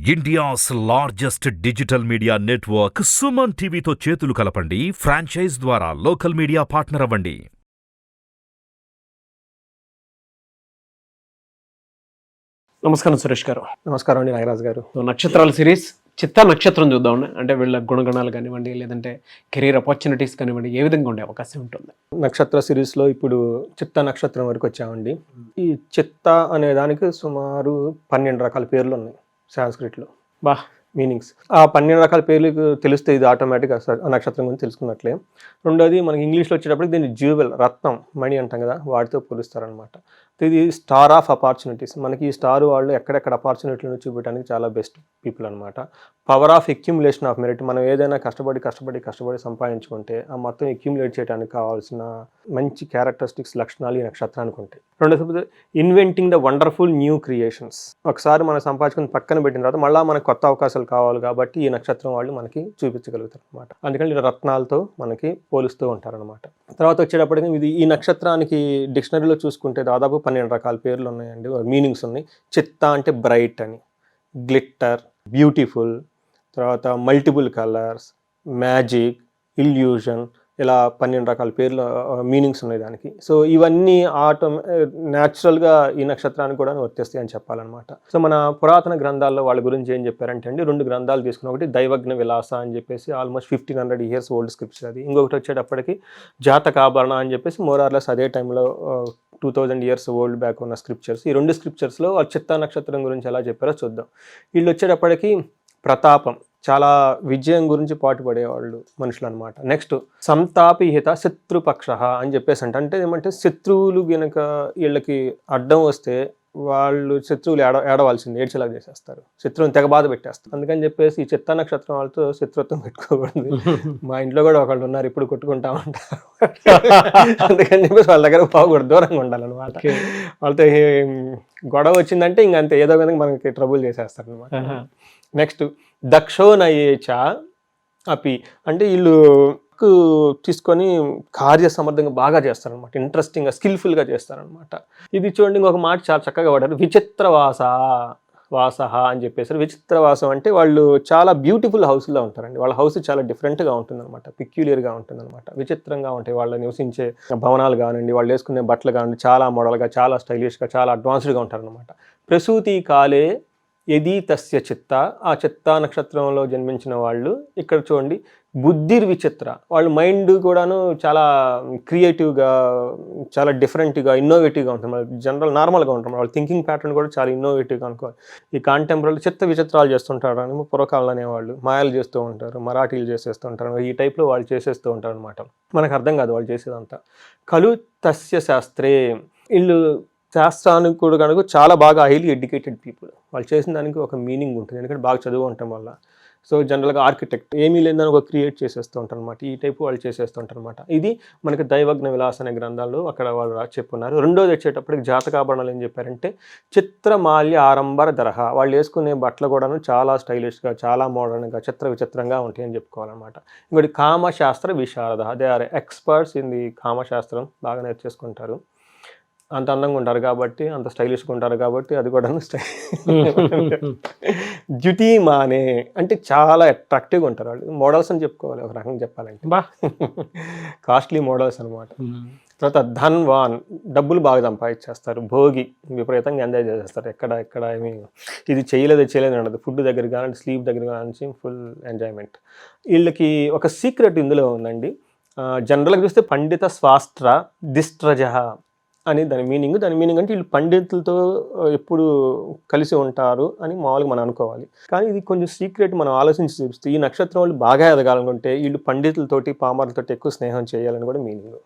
India's largest digital media network Suman టీవీతో చేతులు కలపండి. ఫ్రాంచైజ్ ద్వారా లోకల్ మీడియా పార్ట్నర్ అవ్వండి. నమస్కారం సురేష్ గారు. నమస్కారం అండి నాగరాజు గారు. నక్షత్రాల సిరీస్ చిత్తా నక్షత్రం చూద్దామండి. అంటే వీళ్ళ గుణగణాలు కానివ్వండి, లేదంటే కెరీర్ ఆపర్చునిటీస్ కానివ్వండి, ఏ విధంగా ఉండే అవకాశం ఉంటుంది? నక్షత్ర సిరీస్లో ఇప్పుడు చిత్తా నక్షత్రం వరకు వచ్చామండి. ఈ చిత్తా అనే దానికి సుమారు 12 రకాల పేర్లు ఉన్నాయి సాంస్క్రిట్లో. మీనింగ్స్ ఆ 12 రకాల పేర్లు తెలిస్తే ఇది ఆటోమేటిక్గా ఆ నక్షత్రం గురించి తెలుసుకున్నట్లే. రెండోది మనకి ఇంగ్లీష్లో వచ్చేటప్పటికి దీన్ని జ్యూవెల్, రత్నం, మణి అంటాం కదా, వాటితో పోలుస్తారనమాట. ఇది స్టార్ ఆఫ్ ఆపర్చునిటీస్. మనకి ఈ స్టార్ వాళ్ళు ఎక్కడెక్కడ ఆపర్చునిటీలను చూపించడానికి చాలా బెస్ట్ పీపుల్ అనమాట. Power of accumulation of merit. మనం ఏదైనా కష్టపడి సంపాదించుకుంటే ఆ మొత్తం ఎక్యుములేట్ చేయడానికి కావాల్సిన మంచి క్యారెక్టరిస్టిక్స్, లక్షణాలు ఈ నక్షత్రానికి ఉంటాయి. రెండోది inventing the wonderful new creations. ఒకసారి మనం సంపాదించుకుని పక్కన పెట్టిన తర్వాత మళ్ళీ మనకు కొత్త అవకాశాలు కావాలి కాబట్టి ఈ నక్షత్రం వాళ్ళు మనకి చూపించగలుగుతారు అనమాట. అందుకని ఇలా రత్నాలతో మనకి పోలుస్తూ ఉంటారనమాట. తర్వాత వచ్చేటప్పటికి ఇది ఈ నక్షత్రానికి డిక్షనరీలో చూసుకుంటే దాదాపు 12 రకాల పేర్లు ఉన్నాయండి, మీనింగ్స్ ఉన్నాయి. చిత్తా అంటే బ్రైట్ అని, గ్లిట్టర్, బ్యూటిఫుల్, తర్వాత మల్టిపుల్ కలర్స్, మ్యాజిక్, ఇల్యూషన్, ఇలా 12 రకాల పేర్లు మీనింగ్స్ ఉన్నాయి దానికి. సో ఇవన్నీ న్యాచురల్గా ఈ నక్షత్రానికి కూడా వర్తిస్తాయి అని చెప్పాలన్నమాట. సో మన పురాతన గ్రంథాల్లో వాళ్ళ గురించి ఏం చెప్పారంటే అండి, 2 గ్రంథాలు తీసుకుని, ఒకటి దైవజ్ఞ విలాస అని చెప్పేసి ఆల్మోస్ట్ 1500 years ఓల్డ్ స్క్రిప్చర్ అది. ఇంకొకటి వచ్చేటప్పటికి జాతకాభరణ అని చెప్పేసి మోరార్లెస్ అదే టైంలో 2000 years ఓల్డ్ బ్యాక్ ఉన్న స్క్రిప్చర్స్. ఈ 2 స్క్రిప్చర్స్లో చిత్తా నక్షత్రం గురించి ఎలా చెప్పారో చూద్దాం. వీళ్ళు వచ్చేటప్పటికి ప్రతాపం, చాలా విజయం గురించి పాటుపడేవాళ్ళు మనుషులు అనమాట. నెక్స్ట్ సంతాపిహిత శత్రుపక్ష అని చెప్పేసి అంటే ఏమంటే శత్రువులు గనక వీళ్ళకి అడ్డం వస్తే వాళ్ళు శత్రువులు ఏడవాల్సింది, ఏడ్చేలాగా చేసేస్తారు, శత్రువుని తెగ బాధ పెట్టేస్తారు. అందుకని చెప్పేసి ఈ చిత్తా నక్షత్రం వాళ్ళతో శత్రుత్వం పెట్టుకోకూడదు. మా ఇంట్లో కూడా ఒకళ్ళు ఉన్నారు, ఇప్పుడు కొట్టుకుంటా ఉంటారు. అందుకని చెప్పేసి వాళ్ళ దగ్గర పోకూడదు, దూరంగా ఉండాలన్నమాట. వాళ్ళతో గొడవ వచ్చిందంటే ఇంకంతే, ఏదో విధంగా మనకి ట్రబుల్ చేసేస్తారు అనమాట. నెక్స్ట్ దక్షోనయేచ అపి అంటే వీళ్ళు తీసుకొని కార్య సమర్థంగా బాగా చేస్తారనమాట, ఇంట్రెస్టింగ్గా, స్కిల్ఫుల్గా చేస్తారనమాట. ఇది చూడండి, ఇంకొక మాట చాలా చక్కగా వాడారు, విచిత్రవాస అని చెప్పేసి. విచిత్రవాసం అంటే వాళ్ళు చాలా బ్యూటిఫుల్ హౌస్లో ఉంటారండి. వాళ్ళ హౌస్ చాలా డిఫరెంట్గా ఉంటుందన్నమాట, పిక్యులియర్గా ఉంటుందన్నమాట, విచిత్రంగా ఉంటాయి. వాళ్ళు నివసించే భవనాలు కానివ్వండి, వాళ్ళు వేసుకునే బట్టలు కానివ్వండి, చాలా మోడల్గా, చాలా స్టైలిష్గా, చాలా అడ్వాన్స్డ్గా ఉంటారనమాట. ప్రసూతి కాలే ఎది తస్య చిత్త, ఆ చిత్తా నక్షత్రంలో జన్మించిన వాళ్ళు ఇక్కడ చూడండి బుద్ధిర్ విచిత్ర, వాళ్ళ మైండ్ కూడాను చాలా క్రియేటివ్గా, చాలా డిఫరెంట్గా, ఇన్నోవేటివ్గా ఉంటుంది. నార్మల్గా ఉంటుంది. వాళ్ళ థింకింగ్ ప్యాటర్న్ కూడా చాలా ఇన్నోవేటివ్గా అనుకోవాలి. ఈ కాంటెంపరీ చిత్త విచిత్రాలు చేస్తుంటారు అని పూర్వకాలం అనేవాళ్ళు మాయలు చేస్తూ ఉంటారు, మరాఠీలు చేసేస్తూ ఉంటారు, ఈ టైప్లో వాళ్ళు చేసేస్తూ ఉంటారు అనమాట. మనకు అర్థం కాదు వాళ్ళు చేసేదంతా. ఖలు తస్య శాస్త్రే, వీళ్ళు శాస్త్రానికి కూడా కనుక చాలా బాగా హైలీ ఎడ్యుకేటెడ్ పీపుల్. వాళ్ళు చేసిన దానికి ఒక మీనింగ్ ఉంటుంది, ఎందుకంటే బాగా చదువు ఉండటం వల్ల. సో జనరల్గా ఆర్కిటెక్ట్ ఏమీ లేదని ఒక క్రియేట్ చేసేస్తూ ఉంటారు అనమాట, ఈ టైపు వాళ్ళు చేసేస్తూ ఉంటారు అనమాట. ఇది మనకి దైవజ్ఞ విలాస అనే గ్రంథాల్లో అక్కడ వాళ్ళు చెప్పున్నారు. రెండోది వచ్చేటప్పటికి జాతకాభరణాలు ఏం చెప్పారంటే చిత్రమాల్య ఆరంభర దరహ, వాళ్ళు వేసుకునే బట్టలు కూడాను చాలా స్టైలిష్గా, చాలా మోడర్న్గా, విచిత్రంగా ఉంటాయి అని చెప్పుకోవాలన్నమాట. ఇంకోటి కామశాస్త్ర విశారద, they are experts in the కామశాస్త్రం, బాగా నేర్చేసుకుంటారు. అంత అందంగా ఉంటారు కాబట్టి, అంత స్టైలిష్గా ఉంటారు కాబట్టి అది కూడా ద్యుతిమానే అంటే చాలా అట్రాక్టివ్గా ఉంటారు వాళ్ళు. మోడల్స్ అని చెప్పుకోవాలి ఒక రకంగా చెప్పాలంటే, కాస్ట్లీ మోడల్స్ అనమాట. తర్వాత ధన్వాన్, డబ్బులు బాగా సంపాదించేస్తారు. భోగి, విపరీతంగా ఎంజాయ్ చేసేస్తారు. ఎక్కడ ఏమి ఇది చేయలేదు ఉండదు. ఫుడ్ దగ్గర కానీ, స్లీప్ దగ్గర కానీ ఫుల్ ఎంజాయ్మెంట్. వీళ్ళకి ఒక సీక్రెట్ ఇందులో ఉందండి. జనరల్గా చూస్తే పండిత స్వాస్త్ర దిస్ట్రజ అని దాని మీనింగ్ అంటే వీళ్ళు పండితులతో ఎప్పుడు కలిసి ఉంటారు అని మామూలుగా మనం అనుకోవాలి. కానీ ఇది కొంచెం సీక్రెట్ మనం ఆలోచించి చూపిస్తే, ఈ నక్షత్రం వాళ్ళు బాగా ఎదగాలనుకుంటే వీళ్ళు పండితులతోటి, పామరులతోటి ఎక్కువ స్నేహం చేయాలని కూడా మీనింగ్.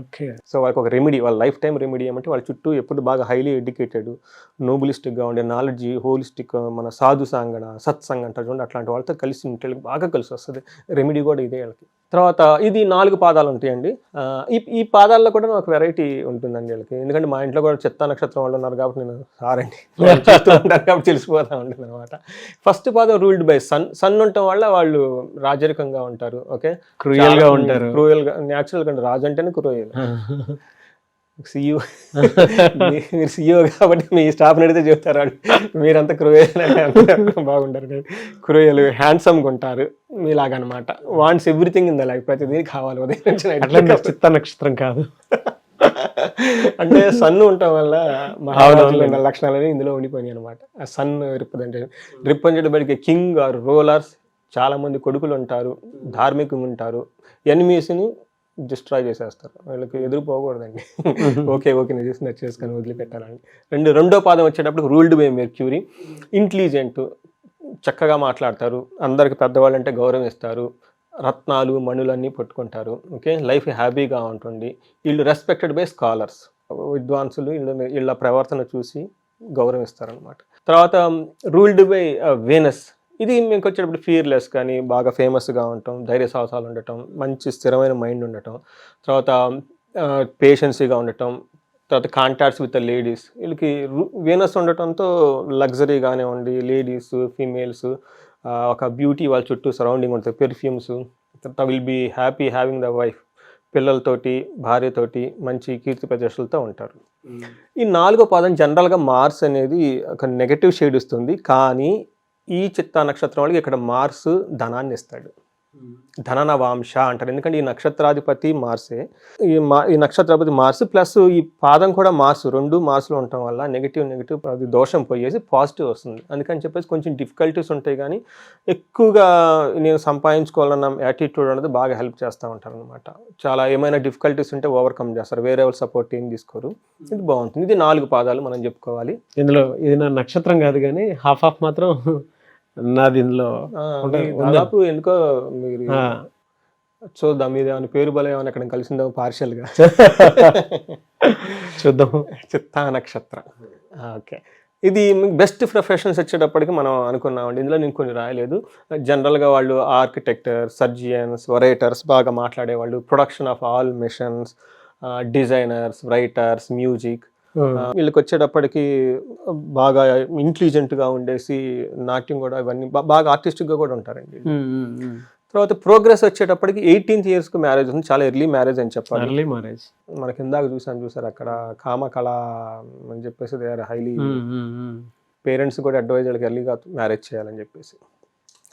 ఓకే. సో వాళ్ళకి ఒక రెమెడీ, వాళ్ళ లైఫ్ టైం రెమెడీ ఏమంటే వాళ్ళ చుట్టూ ఎప్పుడు బాగా హైలీ ఎడ్యుకేటెడ్, నోబులిస్టిక్గా ఉండే, నాలెడ్జ్, హోలిస్టిక్, మన సాధు సాంగణ, సత్సంగ్ అంటారు చూడండి, అట్లాంటి వాళ్ళతో కలిసి ఉంటే బాగా కలిసి వస్తుంది. రెమెడీ కూడా ఇదే వాళ్ళకి. తర్వాత ఇది 4 పాదాలు ఉంటాయండి. ఈ పాదాల్లో కూడా నాకు వెరైటీ ఉంటుందండి వీళ్ళకి, ఎందుకంటే మా ఇంట్లో కూడా చిత్తా నక్షత్రం వాళ్ళు ఉన్నారు కాబట్టి నేను సారండి చూస్తూ ఉంటాను కాబట్టి తెలిసిపోతూ ఉంటుంది అనమాట. ఫస్ట్ పాదం రూల్డ్ బై సన్ ఉండటం వల్ల వాళ్ళు రాజరికంగా ఉంటారు. ఓకే, క్రూయల్గా ఉంటారు. క్రూయల్గా, న్యాచురల్గా రాజు అంటేనే క్రూయల్. CEO మీరు CEO కాబట్టి మీ స్టాఫ్ని అడిగితే చెప్తారు మీరంతా క్రూయల్ బాగుంటారు, క్రూయల్ హ్యాండ్సమ్గా ఉంటారు మీలాగనమాట. Wants everything in the life, ప్రతిదీ కావాలి ఉదయం నుంచి అట్లా చిత్త నక్షత్రం కాదు. అంటే సన్ ఉండటం వల్ల మహారాజులు ఉన్న లక్షణాలని ఇందులో ఉండిపోయినాయి అనమాట. ఆ sun represented by king or rulers. చాలా మంది కొడుకులు ఉంటారు, ధార్మికంగా ఉంటారు, ఎనిమీస్ని డిస్ట్రాయ్ చేసేస్తారు. వీళ్ళకి ఎదురు పోకూడదండి. ఓకే నేను చేసి నచ్చేసుకొని వదిలిపెట్టాలని. రెండో పాదం వచ్చేటప్పుడు రూల్డ్ బై మెర్క్యూరీ. ఇంటెలిజెంట్, చక్కగా మాట్లాడతారు, అందరికి పెద్దవాళ్ళు అంటే గౌరవం ఇస్తారు, రత్నాలు మణులన్నీ పట్టుకుంటారు. ఓకే, లైఫ్ హ్యాపీగా ఉంటుంది. వీళ్ళు రెస్పెక్టెడ్ బై స్కాలర్స్, విద్వాంసులు వీళ్ళ ప్రవర్తన చూసి గౌరవిస్తారనమాట. తర్వాత రూల్డ్ బై వీనస్. ఇది మీకు వచ్చేటప్పుడు ఫియర్లెస్ కానీ బాగా ఫేమస్గా ఉండటం, ధైర్య సాహసాలు ఉండటం, మంచి స్థిరమైన మైండ్ ఉండటం, తర్వాత పేషెన్సీగా ఉండటం, తర్వాత కాంటాక్ట్స్ విత్ ద లేడీస్. వీళ్ళకి వీనస్ ఉండటంతో లగ్జరీ కానివ్వండి, లేడీస్ ఫీమేల్స్ ఒక బ్యూటీ వాళ్ళ చుట్టూ సరౌండింగ్ ఉంటుంది, పెర్ఫ్యూమ్స్. తర్వాత will be happy having the wife, పిల్లలతోటి భార్యతోటి మంచి కీర్తి ప్రదర్శనలతో ఉంటారు. ఈ 4వ పాదం జనరల్గా మార్స్ అనేది ఒక నెగటివ్ షేడ్ ఇస్తుంది, కానీ ఈ చిత్తా నక్షత్రం వాళ్ళకి ఇక్కడ మార్స్ ధనాన్ని ఇస్తాడు. ధననవాంశ అంటారు, ఎందుకంటే ఈ నక్షత్రాధిపతి మార్సే. ఈ నక్షత్రాధిపతి మార్స్ ప్లస్ ఈ పాదం కూడా మార్స్, 2 మార్స్లో ఉండటం వల్ల నెగిటివ్ అది దోషం పోయేసి పాజిటివ్ వస్తుంది. అందుకని చెప్పేసి కొంచెం డిఫికల్టీస్ ఉంటాయి, కానీ ఎక్కువగా నేను సంపాదించుకోవాలన్న యాటిట్యూడ్ అనేది బాగా హెల్ప్ చేస్తూ ఉంటారు అనమాట. చాలా ఏమైనా డిఫికల్టీస్ ఉంటే ఓవర్కమ్ చేస్తారు, వేరే వాళ్ళ సపోర్ట్ ఏం తీసుకోరు. ఇది బాగుంటుంది. ఇది 4 పాదాలు మనం చెప్పుకోవాలి. ఇందులో ఇది నా నక్షత్రం కాదు, కానీ హాఫ్ మాత్రం నాది ఇందులో దాదాపు ఎందుకో మీరు చూద్దాం, మీద ఏమైనా పేరు బలం ఏమైనా ఎక్కడ కలిసిందో పార్షియల్గా చూద్దాం. చిత్తా నక్షత్రం. ఓకే, ఇది బెస్ట్ ప్రొఫెషన్స్ వచ్చేటప్పటికి మనం అనుకున్నామండి. ఇందులో నేను కొన్ని రాయలేదు. జనరల్గా వాళ్ళు ఆర్కిటెక్టర్, సర్జియన్స్, వరేటర్స్, బాగా మాట్లాడేవాళ్ళు, production of all machines, designers, writers, music. వీళ్ళకి వచ్చేటప్పటికి బాగా ఇంటెలిజెంట్గా ఉండేసి నాట్యం కూడా ఇవన్నీ బాగా ఆర్టిస్టిక్గా కూడా ఉంటారండి. తర్వాత ప్రోగ్రెస్ వచ్చేటప్పటికి 18th years మ్యారేజ్ ఉంది, చాలా ఎర్లీ మ్యారేజ్ అని చెప్పాలి. ఎర్లీ మ్యారేజ్ మనకి ఇందాక చూసారు అక్కడ కామకళ అని చెప్పేసి దే ఆర్ హైలీ, పేరెంట్స్ కూడా అడ్వైజ్ వాళ్ళకి ఎర్లీగా మ్యారేజ్ చేయాలని చెప్పేసి.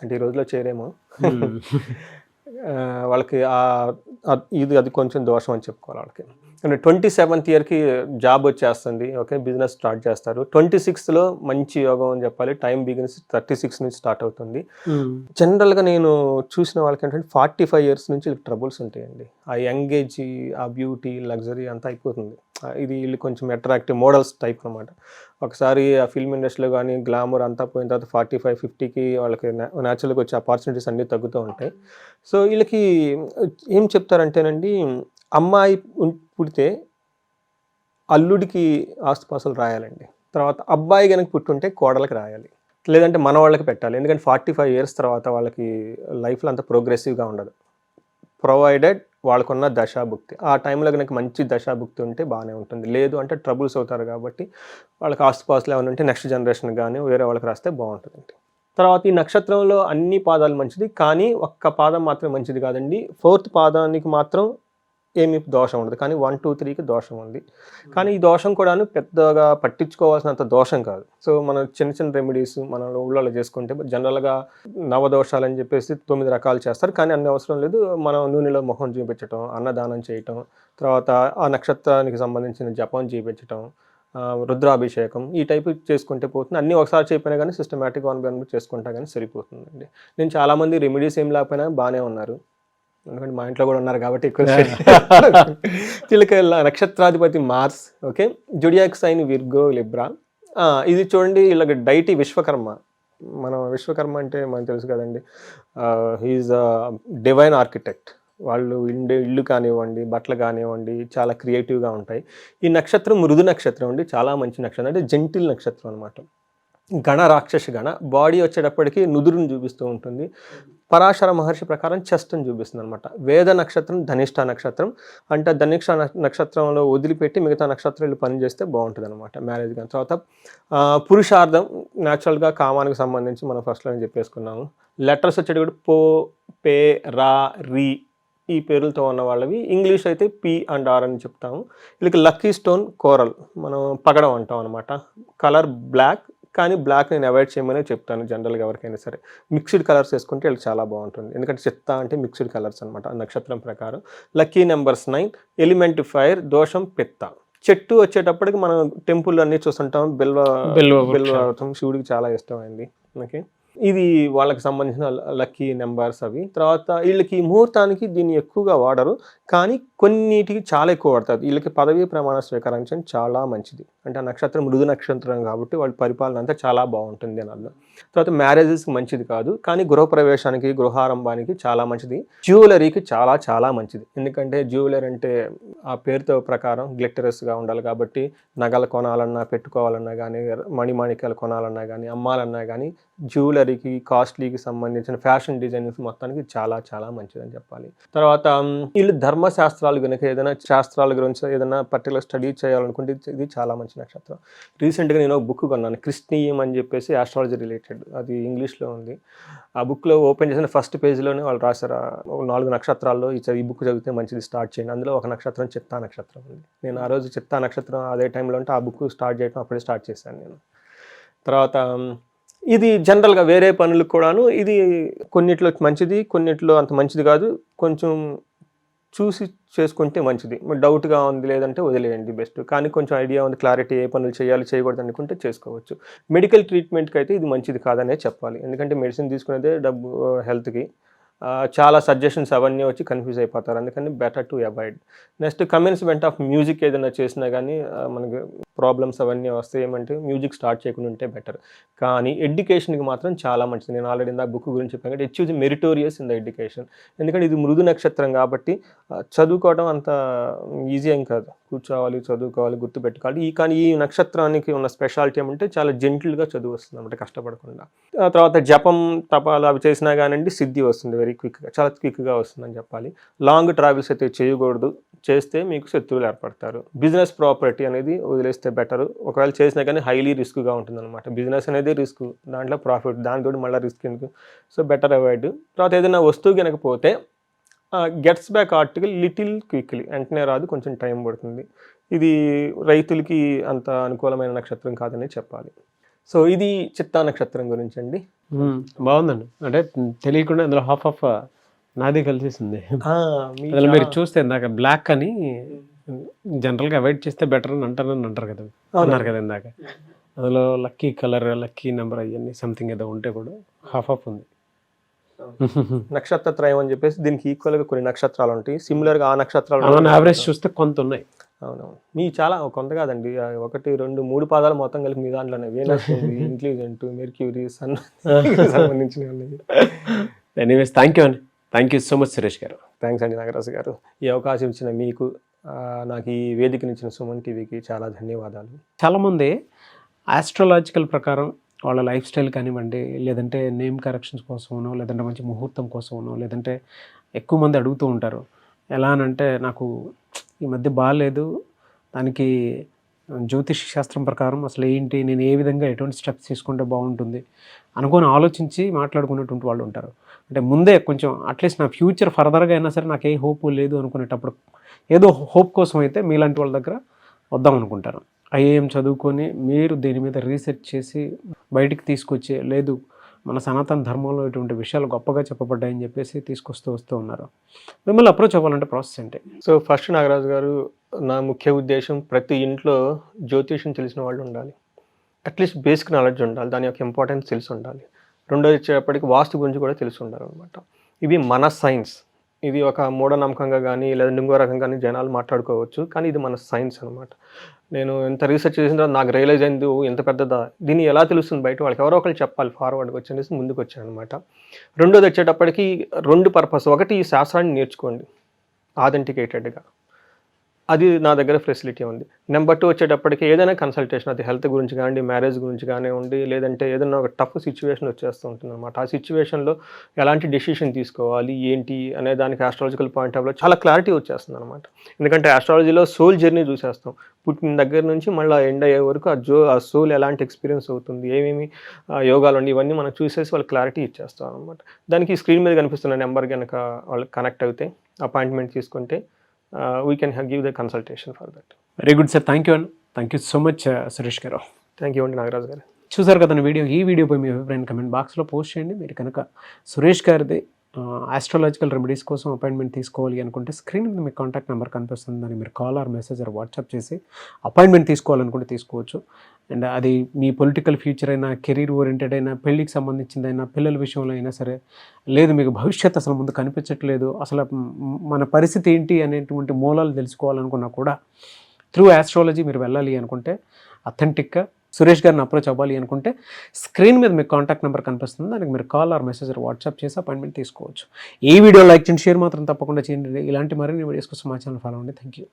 అంటే ఈ రోజులో చేరేమో వాళ్ళకి అది కొంచెం దోషం అని చెప్పుకోవాలి వాళ్ళకి. 27th year జాబ్ వచ్చేస్తుంది. ఓకే, బిజినెస్ స్టార్ట్ చేస్తారు. 26th మంచి యోగం అని చెప్పాలి. టైం బిగిన్స్ 36 నుంచి స్టార్ట్ అవుతుంది. జనరల్గా నేను చూసిన వాళ్ళకి ఏంటంటే 45 years నుంచి ట్రబుల్స్ ఉంటాయండి. ఆ యంగ్ ఏజ్, ఆ బ్యూటీ, లగ్జరీ అంతా అయిపోతుంది. ఇది వీళ్ళు కొంచెం అట్రాక్టివ్ మోడల్స్ టైప్ అనమాట. ఒకసారి ఆ ఫిల్మ్ ఇండస్ట్రీలో కానీ గ్లామర్ అంతా పోయిన తర్వాత 45-50కి వాళ్ళకి న్యాచురల్గా వచ్చే ఆపర్చునిటీస్ అన్నీ తగ్గుతూ ఉంటాయి. సో వీళ్ళకి ఏం చెప్తారంటేనండి, అమ్మాయి పుడితే అల్లుడికి ఆస్తుపాస్తులు రాయాలండి. తర్వాత అబ్బాయి కనుక పుట్టుంటే కోడలకి రాయాలి, లేదంటే మన వాళ్ళకి పెట్టాలి. ఎందుకంటే 45 years తర్వాత వాళ్ళకి లైఫ్లో అంత ప్రోగ్రెసివ్గా ఉండదు, ప్రొవైడెడ్ వాళ్ళకున్న దశాభుక్తి. ఆ టైంలో కనుక మంచి దశాభుక్తి ఉంటే బాగానే ఉంటుంది, లేదు అంటే ట్రబుల్స్ అవుతారు. కాబట్టి వాళ్ళకి ఆస్తుపాస్తులు ఏమైనా ఉంటే నెక్స్ట్ జనరేషన్ కానీ వేరే వాళ్ళకి రాస్తే బాగుంటుందండి. తర్వాత ఈ నక్షత్రంలో అన్ని పాదాలు మంచిది, కానీ ఒక్క పాదం మాత్రం మంచిది కాదండి. 4th పాదానికి మాత్రం ఏమి దోషం ఉండదు, కానీ 1, 2, 3కి దోషం ఉంది. కానీ ఈ దోషం కూడా పెద్దగా పట్టించుకోవాల్సినంత దోషం కాదు. సో మనం చిన్న రెమెడీస్ మన ఊళ్ళో చేసుకుంటే జనరల్గా నవదోషాలు అని చెప్పేసి 9 రకాలు చేస్తారు, కానీ అన్ని అవసరం లేదు. మనం నూనెలో మొహం చూపించటం, అన్నదానం చేయటం, తర్వాత ఆ నక్షత్రానికి సంబంధించిన జపం చేయించటం, రుద్రాభిషేకం, ఈ టైపు చేసుకుంటే పోతుంది. అన్నీ ఒకసారి చెప్పినా కానీ సిస్టమేటిక్ 1 by 1 చేసుకుంటా కానీ సరిపోతుందండి. నేను చాలామంది రెమెడీస్ ఏం లేకపోయినా బాగానే ఉన్నారు, ఎందుకంటే మా ఇంట్లో కూడా ఉన్నారు కాబట్టి ఎక్కువ. వీళ్ళకి నక్షత్రాధిపతి Mars. Okay, zodiac sign Virgo, Libra. ఇది చూడండి, వీళ్ళకి డైటీ విశ్వకర్మ. మనం విశ్వకర్మ అంటే మనకు తెలుసు కదండి, హీఈస్ డివైన్ ఆర్కిటెక్ట్. వాళ్ళు ఇల్లు కానివ్వండి, బట్టలు కానివ్వండి చాలా క్రియేటివ్గా ఉంటాయి. ఈ నక్షత్రం మృదు నక్షత్రం అండి, చాలా మంచి నక్షత్రం, అంటే జెంటిల్ నక్షత్రం అనమాట. గణ రాక్షస గణ. బాడీ వచ్చేటప్పటికి నుదురుని చూపిస్తూ ఉంటుంది. పరాశర మహర్షి ప్రకారం చెస్ట్ని చూపిస్తుంది అనమాట. వేద నక్షత్రం ధనిష్ట నక్షత్రం, అంటే ధనిష్ట నక్షత్రంలో వదిలిపెట్టి మిగతా నక్షత్రాలు పనిచేస్తే బాగుంటుంది అనమాట మ్యారేజ్ కానీ. తర్వాత పురుషార్థం, న్యాచురల్గా కామానికి సంబంధించి మనం ఫస్ట్లో చెప్పేసుకున్నాము. లెటర్స్ వచ్చేటప్పుడు పో, పే, రా, రీ, ఈ పేర్లతో ఉన్న వాళ్ళవి. ఇంగ్లీష్ అయితే P&R అని చెప్తాము. వీళ్ళకి లక్కీ స్టోన్ కోరల్, మనం పగడం అంటాం అనమాట. కలర్ బ్లాక్, కానీ బ్లాక్ నేను అవాయిడ్ చేయమనే చెప్తాను జనరల్గా ఎవరికైనా సరే. మిక్స్డ్ కలర్స్ వేసుకుంటే వీళ్ళకి చాలా బాగుంటుంది, ఎందుకంటే చిత్త అంటే మిక్స్డ్ కలర్స్ అనమాట నక్షత్రం ప్రకారం. లక్కీ నెంబర్స్ 9, ఎలిమెంట్ ఫైర్, దోషం పిత్త. చెట్టు వచ్చేటప్పటికి మనం టెంపుల్ అన్నీ చూస్తుంటాం, బిల్వవృక్షం శివుడికి చాలా ఇష్టమైంది. ఓకే, ఇది వాళ్ళకి సంబంధించిన లక్కీ నెంబర్స్ అవి. తర్వాత వీళ్ళకి ముహూర్తానికి దీన్ని ఎక్కువగా వాడరు, కానీ కొన్నిటికి చాలా ఎక్కువ వాడతారు. వీళ్ళకి పదవీ ప్రమాణ స్వీకరించడం చాలా మంచిది, అంటే ఆ నక్షత్రం మృదు నక్షత్రం కాబట్టి వాళ్ళ పరిపాలన అంతా చాలా బాగుంటుంది అని అర్థం. తర్వాత మ్యారేజెస్కి మంచిది కాదు, కానీ గృహప్రవేశానికి, గృహారంభానికి చాలా మంచిది. జ్యువెలరీకి చాలా చాలా మంచిది, ఎందుకంటే జ్యువెలరీ అంటే ఆ పేరుతో ప్రకారం గ్లిటరస్గా ఉండాలి కాబట్టి నగలు కొనాలన్నా, పెట్టుకోవాలన్నా కానీ, మణిమాణిక్యాలు కొనాలన్నా కానీ, అమ్మాలన్నా కానీ జ్యువెలరీకి, కాస్ట్లీకి సంబంధించిన ఫ్యాషన్ డిజైనింగ్స్ మొత్తానికి చాలా చాలా మంచిదని చెప్పాలి. తర్వాత వీళ్ళు ధర్మశాస్త్రాలు కనుక ఏదైనా శాస్త్రాల గురించి ఏదైనా పర్టికులర్ స్టడీ చేయాలనుకుంటే ఇది చాలా మంచి నక్షత్రం. రీసెంట్గా నేను ఒక బుక్ కొన్నాను, క్రిస్టియం అని చెప్పేసి, ఆస్ట్రాలజీ రిలేటెడ్. అది ఇంగ్లీష్లో ఉంది. ఆ బుక్లో ఓపెన్ చేసిన ఫస్ట్ పేజ్లోనే వాళ్ళు రాశారు 4 నక్షత్రాల్లో ఈ బుక్ చదివితే మంచిది, స్టార్ట్ చేయండి. అందులో ఒక నక్షత్రం చిత్తా నక్షత్రం ఉంది. నేను ఆ రోజు చిత్తా నక్షత్రం అదే టైంలో ఉంటే ఆ బుక్ స్టార్ట్ చేయడం అప్పుడే స్టార్ట్ చేశాను నేను. తర్వాత ఇది జనరల్గా వేరే పనులకు కూడాను ఇది కొన్నిట్లో మంచిది, కొన్నిట్లో అంత మంచిది కాదు. కొంచెం చూసి చేసుకుంటే మంచిది. డౌట్గా ఉంది లేదంటే వదిలేయండి బెస్ట్. కానీ కొంచెం ఐడియా ఉంది, క్లారిటీ, ఏ పనులు చేయాలి చేయకూడదు అనుకుంటే చేసుకోవచ్చు. మెడికల్ ట్రీట్మెంట్కి అయితే ఇది మంచిది కాదనే చెప్పాలి, ఎందుకంటే మెడిసిన్ తీసుకునేదే డబ్బు హెల్త్కి. చాలా సజెషన్స్ అవన్నీ వచ్చి కన్ఫ్యూజ్ అయిపోతారు, అందుకని better to avoid. Next commencement of music ఏదైనా చేసినా కానీ మనకి ప్రాబ్లమ్స్ అవన్నీ వస్తాయి. ఏమంటే మ్యూజిక్ స్టార్ట్ చేయకుండా ఉంటే బెటర్. కానీ ఎడ్యుకేషన్కి మాత్రం చాలా మంచిది. నేను ఆల్రెడీ ఇందాక బుక్ గురించి చెప్పాను కాబట్టి it is meritorious in the education. ఎందుకంటే ఇది మృదు నక్షత్రం కాబట్టి చదువుకోవడం అంత ఈజీ ఏం కాదు, కూర్చోవాలి, చదువుకోవాలి, గుర్తుపెట్టుకోవాలి. కానీ ఈ నక్షత్రానికి ఉన్న స్పెషాలిటీ ఏమంటే చాలా జెంటిల్గా చదువు వస్తుంది అన్నమాట, కష్టపడకుండా. తర్వాత జపం, తపాలు అవి చేసినా కానివ్వండి సిద్ధి వస్తుంది వెరీ క్విక్గా, చాలా క్విక్గా వస్తుందని చెప్పాలి. లాంగ్ ట్రావెల్స్ అయితే చేయకూడదు, చేస్తే మీకు శత్రువులు ఏర్పడతారు. బిజినెస్ ప్రాపర్టీ అనేది వదిలేస్తే బెటర్. ఒకవేళ చేసినా కానీ హైలీ రిస్క్గా ఉంటుంది అనమాట. బిజినెస్ అనేది రిస్క్, దాంట్లో ప్రాఫిట్, దానితో మళ్ళీ రిస్క్ ఎందుకు, సో బెటర్ అవాయిడ్. తర్వాత ఏదైనా వస్తువు కనుక పోతే gets back article little quickly, వెంటనే రాదు, కొంచెం టైం పడుతుంది. ఇది రైతులకి అంత అనుకూలమైన నక్షత్రం కాదని చెప్పాలి. సో ఇది చిత్తా నక్షత్రం గురించి అండి. బాగుందండి, అంటే తెలియకుండా అందులో హాఫ్ ఆఫ్ నాది కలిసేసింది. అసలు మీరు చూస్తే ఇందాక బ్లాక్ అని జనరల్గా అవాయిడ్ చేస్తే బెటర్ అని అంటారు కదా, అన్నారు కదా ఇందాక. అందులో లక్కీ కలర్, లక్కీ నెంబర్ అవన్నీ సంథింగ్ ఏదో ఉంటే కూడా హాఫ్ ఆఫ్ ఉంది. నక్షత్ర త్రయం అని చెప్పేసి దీనికి ఈక్వల్గా కొన్ని నక్షత్రాలు ఉంటాయి, సిమిలర్గా ఆ నక్షత్రాలు యావరేజ్ చూస్తే కొంత ఉన్నాయి. అవునవును, మీ చాలా కొంత కాదండి, 1, 2, 3 పాదాలు మొత్తం కలిపి మీ దాంట్లోనే వీనస్ ఉంది, ఇంటెలిజెంట్, మెర్క్యూరీ, సన్ సంబంధించినవి. ఎనీవేస్ థ్యాంక్ యూ అండి, thank you so much Suresh గారు. థ్యాంక్స్ అండి నాగరాజు గారు. ఈ అవకాశం ఇచ్చిన మీకు, నాకు ఈ వేదికనిచ్చిన సుమన్ టీవీకి చాలా ధన్యవాదాలు. చాలామంది ఆస్ట్రాలజికల్ ప్రకారం వాళ్ళ లైఫ్ స్టైల్ కానివ్వండి, లేదంటే నేమ్ కరెక్షన్స్ కోసమనో, లేదంటే మంచి ముహూర్తం కోసమనో, లేదంటే ఎక్కువ మంది అడుగుతూ ఉంటారు. ఎలా అనంటే నాకు ఈ మధ్య బాగాలేదు, దానికి జ్యోతిష్ శాస్త్రం ప్రకారం అసలు ఏంటి, నేను ఏ విధంగా ఎటువంటి స్టెప్స్ తీసుకుంటే బాగుంటుంది అనుకొని ఆలోచించి మాట్లాడుకునేటువంటి వాళ్ళు ఉంటారు. అంటే ముందే కొంచెం అట్లీస్ట్ నా ఫ్యూచర్ ఫర్దర్గా అయినా సరే నాకు ఏ హోప్ లేదు అనుకునేటప్పుడు ఏదో హోప్ కోసం అయితే మీలాంటి వాళ్ళ దగ్గర వద్దాం అనుకుంటారు. ఐఏఎం చదువుకొని మీరు దీని మీద రీసెర్చ్ చేసి బయటికి తీసుకొచ్చి, లేదు మన సనాతన ధర్మంలో ఇటువంటి విషయాలు గొప్పగా చెప్పబడ్డాయని చెప్పేసి వస్తూ ఉన్నారు. మిమ్మల్ని అప్రోచ్ అవ్వాలంటే ప్రాసెస్ ఏంటి? సో ఫస్ట్ నాగరాజు గారు, నా ముఖ్య ఉద్దేశం ప్రతి ఇంట్లో జ్యోతిషం తెలిసిన వాళ్ళు ఉండాలి, అట్లీస్ట్ బేసిక్ నాలెడ్జ్ ఉండాలి, దాని యొక్క ఇంపార్టెన్స్ తెలిసి ఉండాలి. రెండోది వచ్చేటప్పటికి వాస్తు గురించి కూడా తెలిసి ఉండాలన్నమాట. ఇవి మన సైన్స్, ఇది ఒక మూఢనమ్మకంగా కానీ లేదంటే ఇంకో రకంగా కానీ జనాలు మాట్లాడుకోవచ్చు, కానీ ఇది మన సైన్స్ అనమాట. నేను ఎంత రీసెర్చ్ చేసిన తర్వాత నాకు రియలైజ్ అయింది, ఎంత పెద్దదా, దీన్ని ఎలా తెలుస్తుంది బయట వాళ్ళకి, ఎవరో ఒకరు చెప్పాలి, ఫార్వర్డ్కి వచ్చేసి ముందుకు వచ్చాను అనమాట. రెండోది వచ్చేటప్పటికి 2 పర్పస్. ఒకటి, ఈ శాస్త్రాన్ని నేర్చుకోండి ఆథెంటికేటెడ్గా, అది నా దగ్గర ఫెసిలిటీ ఉంది. నెంబర్ 2 వచ్చేటప్పటికి ఏదైనా కన్సల్టేషన్, అది హెల్త్ గురించి కానివ్వండి, మ్యారేజ్ గురించి కానివ్వండి, లేదంటే ఏదైనా ఒక టఫ్ సిచ్యువేషన్ వచ్చేస్తూ ఉంటుంది అనమాట. ఆ సిచ్యువేషన్లో ఎలాంటి డెసిషన్ తీసుకోవాలి ఏంటి అనే దానికి ఆస్ట్రాలజికల్ పాయింట్ ఆఫ్ వ్యూ చాలా క్లారిటీ వచ్చేస్తుంది అనమాట. ఎందుకంటే ఆస్ట్రాలజీలో సోల్ జర్నీ చూసేస్తాం, పుట్టిన దగ్గర నుంచి మళ్ళీ ఎండ్ అయ్యే వరకు ఆ సోల్ ఎలాంటి ఎక్స్పీరియన్స్ అవుతుంది, ఏమేమి యోగాలు ఉండి, ఇవన్నీ మనం చూసేసి వాళ్ళు క్లారిటీ ఇచ్చేస్తాం అనమాట. దానికి స్క్రీన్ మీద కనిపిస్తున్న నెంబర్ కనుక వాళ్ళు కనెక్ట్ అయితే అపాయింట్మెంట్ తీసుకుంటే we can give the consultation for that. Very good sir, thank you అండి. Thank you so much Suresh గారు. థ్యాంక్ యూ అండి నాగరాజు గారు. చూసారు కదా ఈ వీడియోపై మీ అభిప్రాయాన్ని కమెంట్ బాక్స్లో పోస్ట్ చేయండి. మీరు కనుక సురేష్ గారిది ఆస్ట్రాలజికల్ రెమెడీస్ కోసం అపాయింట్మెంట్ తీసుకోవాలి అనుకుంటే స్క్రీన్ మీద మీకు కాంటాక్ట్ నెంబర్ కనిపిస్తుంది, దాన్ని మీరు call or message or WhatsApp చేసి అపాయింట్మెంట్ తీసుకోవాలనుకుంటే తీసుకోవచ్చు. అండ్ అది మీ పొలిటికల్ ఫ్యూచర్ అయినా, కెరీర్ ఓరియంటెడ్ అయినా, పెళ్ళికి సంబంధించిందైనా, పిల్లల విషయంలో అయినా సరే, లేదు మీకు భవిష్యత్తు అసలు ముందు కనిపించట్లేదు, అసలు మన పరిస్థితి ఏంటి అనేటువంటి మూలాలు తెలుసుకోవాలనుకున్నా కూడా త్రూ ఆస్ట్రాలజీ మీరు వెళ్ళాలి అనుకుంటే, అథెంటిక్గా సురేష్ గారిని అప్రోచ్ అవ్వాలి అనుకుంటే స్క్రీన్ మీద మీకు కాంటాక్ట్ నెంబర్ కనిపిస్తుంది, దానికి మీరు కాల్ ఆర్ మెసేజ్ వాట్సాప్ చేసి అపాయింట్మెంట్ తీసుకోవచ్చు. ఈ వీడియో లైక్ చేయండి, షేర్ మాత్రం తప్పకుండా చేయండి. ఇలాంటి మరిన్ని వీడియోస్ కోసం మా ఛానల్ ఫాలో అవ్వండి. Thank you.